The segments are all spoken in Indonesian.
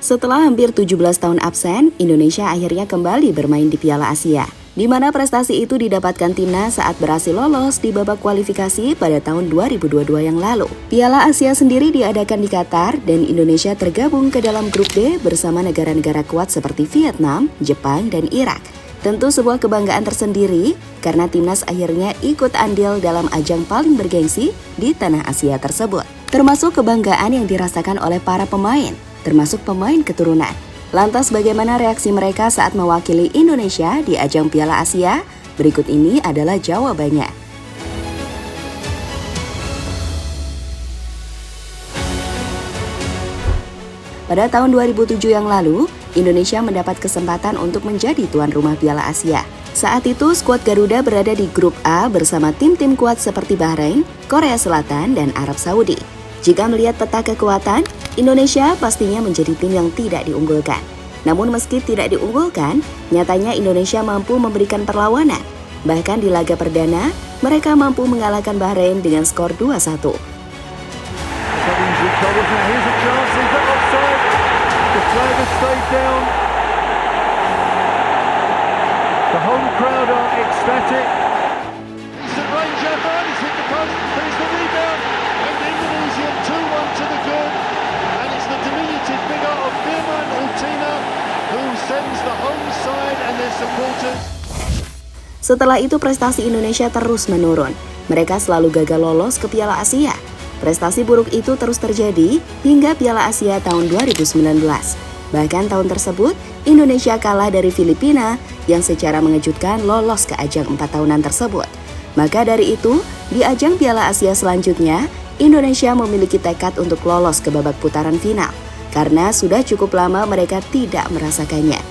Setelah hampir 17 tahun absen, Indonesia akhirnya kembali bermain di Piala Asia, di mana prestasi itu didapatkan timnas saat berhasil lolos di babak kualifikasi pada tahun 2022 yang lalu. Piala Asia sendiri diadakan di Qatar dan Indonesia tergabung ke dalam grup D bersama negara-negara kuat seperti Vietnam, Jepang, dan Irak. Tentu sebuah kebanggaan tersendiri karena timnas akhirnya ikut andil dalam ajang paling bergengsi di tanah Asia tersebut. Termasuk kebanggaan yang dirasakan oleh para pemain, termasuk pemain keturunan. Lantas bagaimana reaksi mereka saat mewakili Indonesia di ajang Piala Asia? Berikut ini adalah jawabannya. Pada tahun 2007 yang lalu, Indonesia mendapat kesempatan untuk menjadi tuan rumah Piala Asia. Saat itu, skuad Garuda berada di grup A bersama tim-tim kuat seperti Bahrain, Korea Selatan, dan Arab Saudi. Jika melihat peta kekuatan, Indonesia pastinya menjadi tim yang tidak diunggulkan. Namun meski tidak diunggulkan, nyatanya Indonesia mampu memberikan perlawanan. Bahkan di laga perdana, mereka mampu mengalahkan Bahrain dengan skor 2-1. The home crowd are ecstatic. Decent range effort, he's hit the post, there's the rebound, and Indonesia 2-1 to the good, and it's the diminutive figure of Firman Utina who sends the home side and their supporters. Setelah itu prestasi Indonesia terus menurun. Mereka selalu gagal lolos ke Piala Asia. Prestasi buruk itu terus terjadi hingga Piala Asia tahun 2019. Bahkan tahun tersebut, Indonesia kalah dari Filipina yang secara mengejutkan lolos ke ajang 4 tahunan tersebut. Maka dari itu, di ajang Piala Asia selanjutnya, Indonesia memiliki tekad untuk lolos ke babak putaran final, karena sudah cukup lama mereka tidak merasakannya.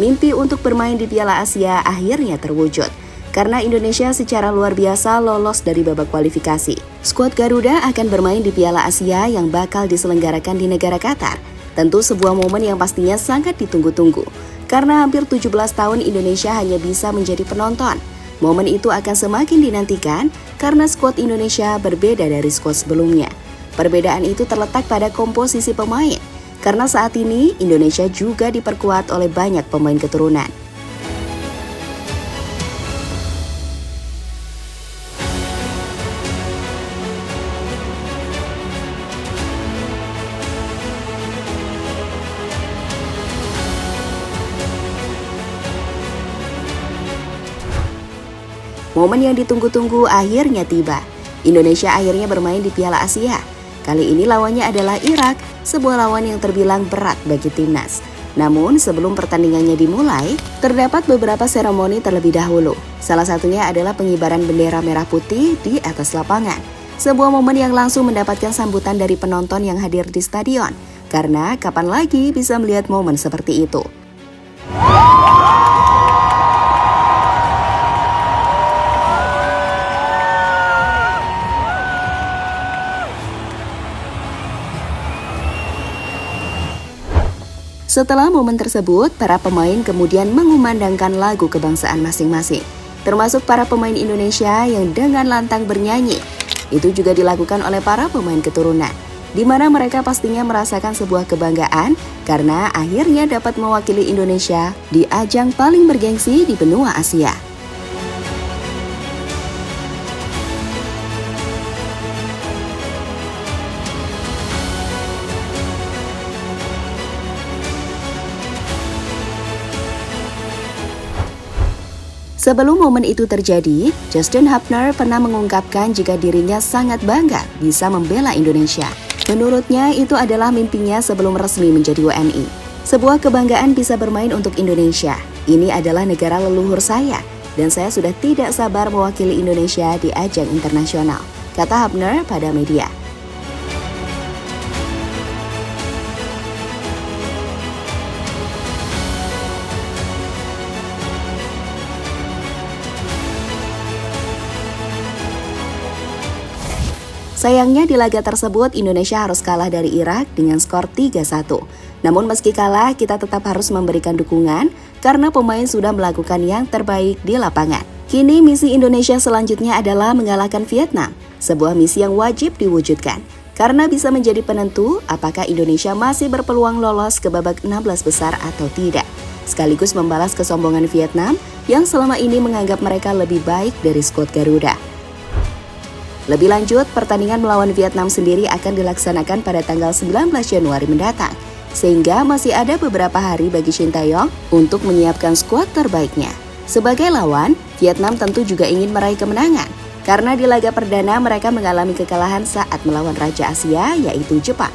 Mimpi untuk bermain di Piala Asia akhirnya terwujud, karena Indonesia secara luar biasa lolos dari babak kualifikasi. Skuad Garuda akan bermain di Piala Asia yang bakal diselenggarakan di negara Qatar. Tentu sebuah momen yang pastinya sangat ditunggu-tunggu, karena hampir 17 tahun Indonesia hanya bisa menjadi penonton. Momen itu akan semakin dinantikan karena skuad Indonesia berbeda dari skuad sebelumnya. Perbedaan itu terletak pada komposisi pemain, karena saat ini Indonesia juga diperkuat oleh banyak pemain keturunan. Momen yang ditunggu-tunggu akhirnya tiba. Indonesia akhirnya bermain di Piala Asia. Kali ini lawannya adalah Irak, sebuah lawan yang terbilang berat bagi timnas. Namun sebelum pertandingannya dimulai, terdapat beberapa seremoni terlebih dahulu. Salah satunya adalah pengibaran bendera merah putih di atas lapangan. Sebuah momen yang langsung mendapatkan sambutan dari penonton yang hadir di stadion. Karena kapan lagi bisa melihat momen seperti itu? Setelah momen tersebut, para pemain kemudian mengumandangkan lagu kebangsaan masing-masing, termasuk para pemain Indonesia yang dengan lantang bernyanyi. Itu juga dilakukan oleh para pemain keturunan, di mana mereka pastinya merasakan sebuah kebanggaan karena akhirnya dapat mewakili Indonesia di ajang paling bergengsi di benua Asia. Sebelum momen itu terjadi, Justin Hubner pernah mengungkapkan jika dirinya sangat bangga bisa membela Indonesia. Menurutnya, itu adalah mimpinya sebelum resmi menjadi WNI. Sebuah kebanggaan bisa bermain untuk Indonesia. Ini adalah negara leluhur saya, dan saya sudah tidak sabar mewakili Indonesia di ajang internasional, kata Hubner pada media. Sayangnya di laga tersebut Indonesia harus kalah dari Irak dengan skor 3-1. Namun meski kalah, kita tetap harus memberikan dukungan karena pemain sudah melakukan yang terbaik di lapangan. Kini misi Indonesia selanjutnya adalah mengalahkan Vietnam, sebuah misi yang wajib diwujudkan karena bisa menjadi penentu apakah Indonesia masih berpeluang lolos ke babak 16 besar atau tidak. Sekaligus membalas kesombongan Vietnam yang selama ini menganggap mereka lebih baik dari skuad Garuda. Lebih lanjut, pertandingan melawan Vietnam sendiri akan dilaksanakan pada tanggal 19 Januari mendatang, sehingga masih ada beberapa hari bagi Shin Tae-yong untuk menyiapkan skuad terbaiknya. Sebagai lawan, Vietnam tentu juga ingin meraih kemenangan, karena di laga perdana mereka mengalami kekalahan saat melawan Raja Asia yaitu Jepang.